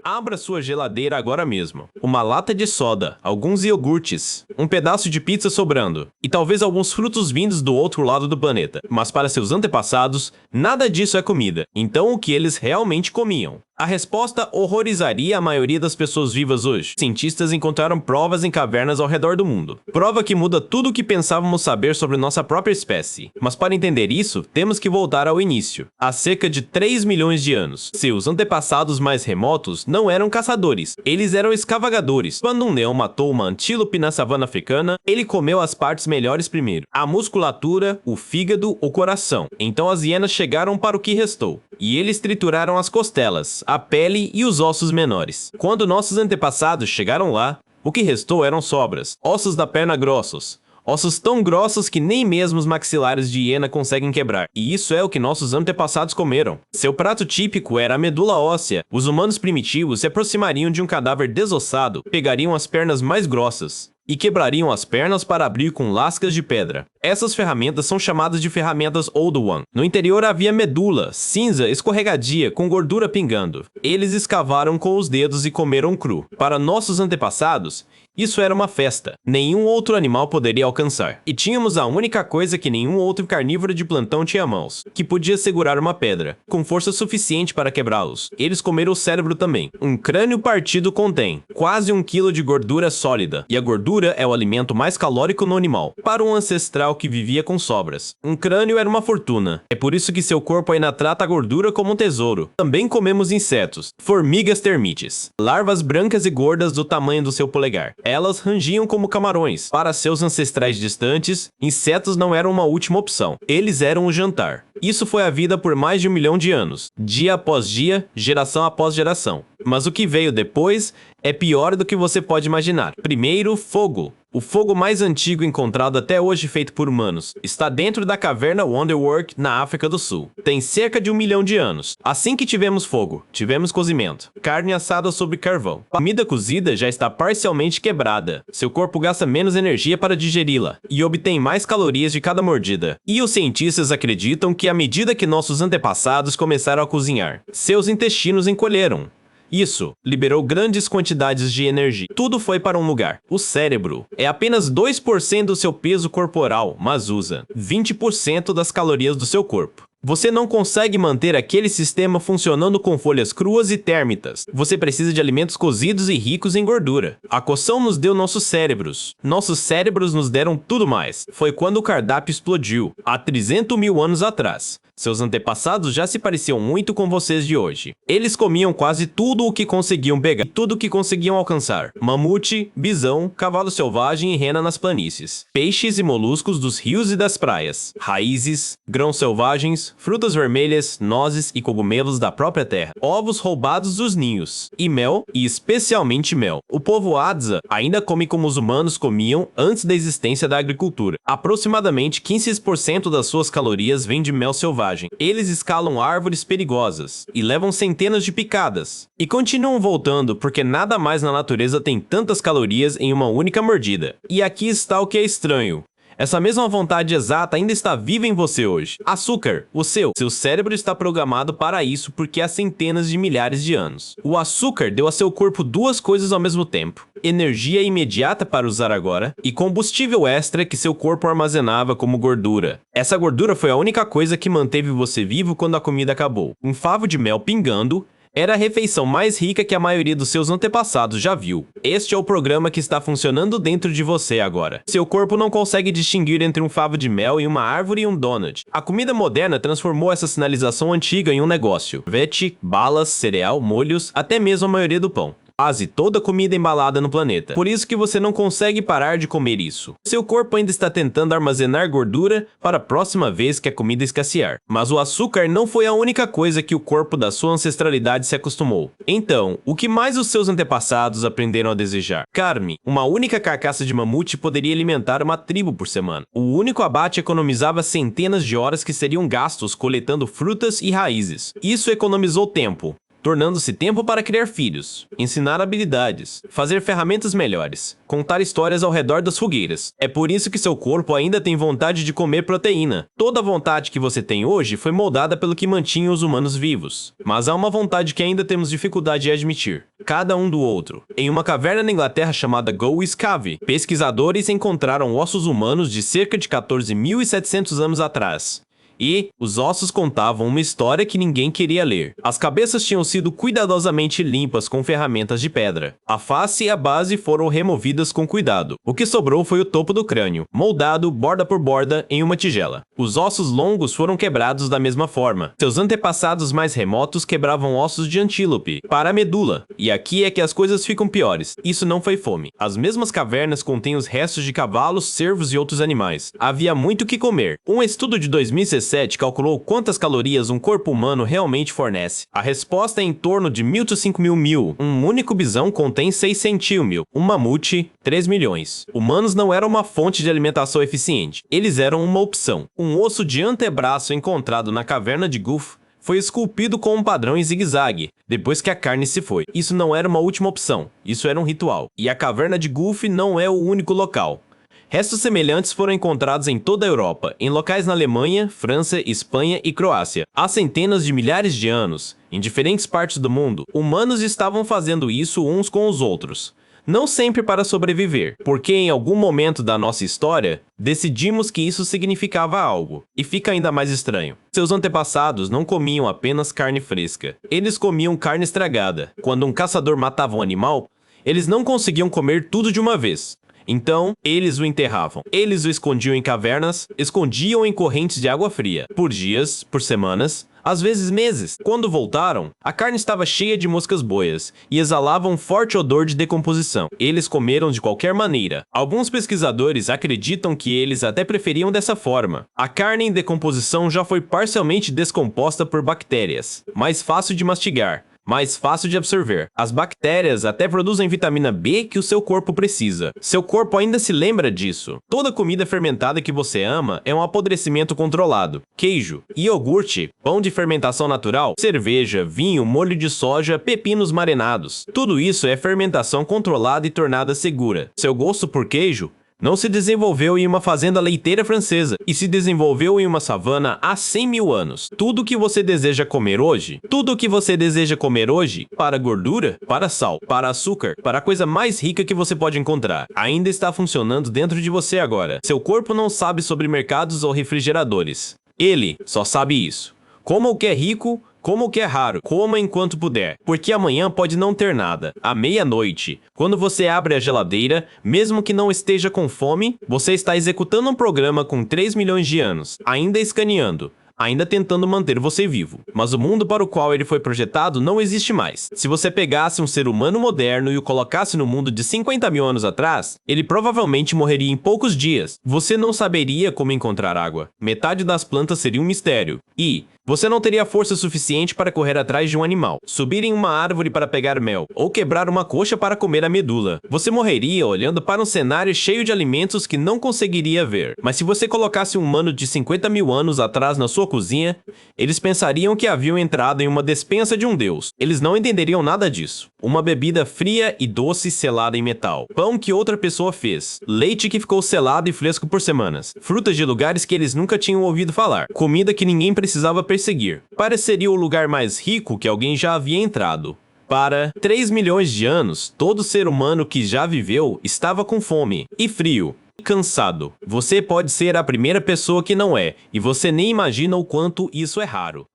Abra sua geladeira agora mesmo. Uma lata de soda, alguns iogurtes, um pedaço de pizza sobrando, e talvez alguns frutos vindos do outro lado do planeta. Mas para seus antepassados, nada disso é comida. Então o que eles realmente comiam? A resposta horrorizaria a maioria das pessoas vivas hoje. Cientistas encontraram provas em cavernas ao redor do mundo. Prova que muda tudo o que pensávamos saber sobre nossa própria espécie. Mas para entender isso, temos que voltar ao início. Há cerca de 3 milhões de anos. Seus antepassados mais remotos não eram caçadores. Eles eram escavagadores. Quando um leão matou uma antílope na savana africana, ele comeu as partes melhores primeiro. A musculatura, o fígado, o coração. Então as hienas chegaram para o que restou. E eles trituraram as costelas, a pele e os ossos menores. Quando nossos antepassados chegaram lá, o que restou eram sobras, ossos da perna grossos. Ossos tão grossos que nem mesmo os maxilares de hiena conseguem quebrar. E isso é o que nossos antepassados comeram. Seu prato típico era a medula óssea. Os humanos primitivos se aproximariam de um cadáver desossado, pegariam as pernas mais grossas e quebrariam as pernas para abrir com lascas de pedra. Essas ferramentas são chamadas de ferramentas Old One. No interior havia medula, cinza, escorregadia, com gordura pingando. Eles escavaram com os dedos e comeram cru. Para nossos antepassados, isso era uma festa. Nenhum outro animal poderia alcançar. E tínhamos a única coisa que nenhum outro carnívoro de plantão tinha à mãos, que podia segurar uma pedra, com força suficiente para quebrá-los. Eles comeram o cérebro também. Um crânio partido contém quase 1 quilo de gordura sólida, e a gordura é o alimento mais calórico no animal. Para um ancestral que vivia com sobras, um crânio era uma fortuna. É por isso que seu corpo ainda trata a gordura como um tesouro. Também comemos insetos, formigas termites, larvas brancas e gordas do tamanho do seu polegar. Elas rangiam como camarões. Para seus ancestrais distantes, insetos não eram uma última opção. Eles eram o jantar. Isso foi a vida por mais de 1 milhão de anos, dia após dia, geração após geração. Mas o que veio depois é pior do que você pode imaginar. Primeiro, fogo. O fogo mais antigo encontrado até hoje feito por humanos está dentro da caverna Wonderwork, na África do Sul. Tem cerca de 1 milhão de anos. Assim que tivemos fogo, tivemos cozimento. Carne assada sobre carvão. A comida cozida já está parcialmente quebrada. Seu corpo gasta menos energia para digeri-la e obtém mais calorias de cada mordida. E os cientistas acreditam que à medida que nossos antepassados começaram a cozinhar, seus intestinos encolheram. Isso liberou grandes quantidades de energia. Tudo foi para um lugar. O cérebro é apenas 2% do seu peso corporal, mas usa 20% das calorias do seu corpo. Você não consegue manter aquele sistema funcionando com folhas cruas e térmitas. Você precisa de alimentos cozidos e ricos em gordura. A cocção nos deu nossos cérebros. Nossos cérebros nos deram tudo mais. Foi quando o cardápio explodiu, há 300 mil anos atrás. Seus antepassados já se pareciam muito com vocês de hoje. Eles comiam quase tudo o que conseguiam pegar e tudo o que conseguiam alcançar. Mamute, bisão, cavalo selvagem e rena nas planícies. Peixes e moluscos dos rios e das praias. Raízes, grãos selvagens, frutas vermelhas, nozes e cogumelos da própria terra. Ovos roubados dos ninhos. E mel, e especialmente mel. O povo Hadza ainda come como os humanos comiam antes da existência da agricultura. Aproximadamente 15% das suas calorias vêm de mel selvagem. Eles escalam árvores perigosas e levam centenas de picadas. E continuam voltando porque nada mais na natureza tem tantas calorias em uma única mordida. E aqui está o que é estranho. Essa mesma vontade exata ainda está viva em você hoje. Açúcar, seu cérebro está programado para isso porque há centenas de milhares de anos. O açúcar deu a seu corpo duas coisas ao mesmo tempo: energia imediata para usar agora e combustível extra que seu corpo armazenava como gordura. Essa gordura foi a única coisa que manteve você vivo quando a comida acabou. Um favo de mel pingando era a refeição mais rica que a maioria dos seus antepassados já viu. Este é o programa que está funcionando dentro de você agora. Seu corpo não consegue distinguir entre um favo de mel e uma árvore e um donut. A comida moderna transformou essa sinalização antiga em um negócio. Sorvete, balas, cereal, molhos, até mesmo a maioria do pão. Quase toda comida embalada no planeta. Por isso que você não consegue parar de comer isso. Seu corpo ainda está tentando armazenar gordura para a próxima vez que a comida escassear. Mas o açúcar não foi a única coisa que o corpo da sua ancestralidade se acostumou. Então, o que mais os seus antepassados aprenderam a desejar? Carne. Uma única carcaça de mamute poderia alimentar uma tribo por semana. O único abate economizava centenas de horas que seriam gastos coletando frutas e raízes. Isso economizou tempo. tornando-se tempo para criar filhos, ensinar habilidades, fazer ferramentas melhores, contar histórias ao redor das fogueiras. É por isso que seu corpo ainda tem vontade de comer proteína. Toda a vontade que você tem hoje foi moldada pelo que mantinha os humanos vivos. Mas há uma vontade que ainda temos dificuldade em admitir. Cada um do outro. Em uma caverna na Inglaterra chamada Goes Cave, pesquisadores encontraram ossos humanos de cerca de 14.700 anos atrás. E os ossos contavam uma história que ninguém queria ler. As cabeças tinham sido cuidadosamente limpas com ferramentas de pedra. A face e a base foram removidas com cuidado. O que sobrou foi o topo do crânio, moldado borda por borda em uma tigela. Os ossos longos foram quebrados da mesma forma. Seus antepassados mais remotos quebravam ossos de antílope para a medula. E aqui é que as coisas ficam piores. Isso não foi fome. As mesmas cavernas contêm os restos de cavalos, cervos e outros animais. Havia muito o que comer. Um estudo de 2017 calculou quantas calorias um corpo humano realmente fornece. A resposta é em torno de 1.005 mil. Um único bisão contém 600 mil. Um mamute, 3 milhões. Humanos não eram uma fonte de alimentação eficiente. Eles eram uma opção. Um osso de antebraço encontrado na caverna de Guth foi esculpido com um padrão em zigue-zague, depois que a carne se foi. Isso não era uma última opção, isso era um ritual. E a caverna de Guth não é o único local. Restos semelhantes foram encontrados em toda a Europa, em locais na Alemanha, França, Espanha e Croácia. Há centenas de milhares de anos, em diferentes partes do mundo, humanos estavam fazendo isso uns com os outros. Não sempre para sobreviver, porque em algum momento da nossa história, decidimos que isso significava algo. E fica ainda mais estranho. Seus antepassados não comiam apenas carne fresca. Eles comiam carne estragada. Quando um caçador matava um animal, eles não conseguiam comer tudo de uma vez. Então, eles o enterravam. Eles o escondiam em cavernas, escondiam em correntes de água fria, por dias, por semanas, às vezes meses. Quando voltaram, a carne estava cheia de moscas boias e exalava um forte odor de decomposição. Eles comeram de qualquer maneira. Alguns pesquisadores acreditam que eles até preferiam dessa forma. A carne em decomposição já foi parcialmente descomposta por bactérias, mais fácil de mastigar, mais fácil de absorver. As bactérias até produzem vitamina B que o seu corpo precisa. Seu corpo ainda se lembra disso. Toda comida fermentada que você ama é um apodrecimento controlado. Queijo, iogurte, pão de fermentação natural, cerveja, vinho, molho de soja, pepinos marenados. Tudo isso é fermentação controlada e tornada segura. Seu gosto por queijo não se desenvolveu em uma fazenda leiteira francesa e se desenvolveu em uma savana há 100 mil anos. Tudo o que você deseja comer hoje, para gordura, para sal, para açúcar, para a coisa mais rica que você pode encontrar, ainda está funcionando dentro de você agora. Seu corpo não sabe sobre mercados ou refrigeradores. Ele só sabe isso. Coma o que é rico, coma o que é raro, coma enquanto puder, porque amanhã pode não ter nada. À meia-noite, quando você abre a geladeira, mesmo que não esteja com fome, você está executando um programa com 3 milhões de anos, ainda escaneando, ainda tentando manter você vivo. Mas o mundo para o qual ele foi projetado não existe mais. Se você pegasse um ser humano moderno e o colocasse no mundo de 50 mil anos atrás, ele provavelmente morreria em poucos dias. Você não saberia como encontrar água. Metade das plantas seria um mistério. E você não teria força suficiente para correr atrás de um animal, subir em uma árvore para pegar mel, ou quebrar uma coxa para comer a medula. Você morreria olhando para um cenário cheio de alimentos que não conseguiria ver. Mas se você colocasse um humano de 50 mil anos atrás na sua cozinha, eles pensariam que haviam entrado em uma despensa de um deus. Eles não entenderiam nada disso. Uma bebida fria e doce selada em metal. Pão que outra pessoa fez. Leite que ficou selado e fresco por semanas. Frutas de lugares que eles nunca tinham ouvido falar. Comida que ninguém precisava perseguir. Pareceria o lugar mais rico que alguém já havia entrado. Para 3 milhões de anos, todo ser humano que já viveu estava com fome e frio. Cansado. Você pode ser a primeira pessoa que não é, e você nem imagina o quanto isso é raro.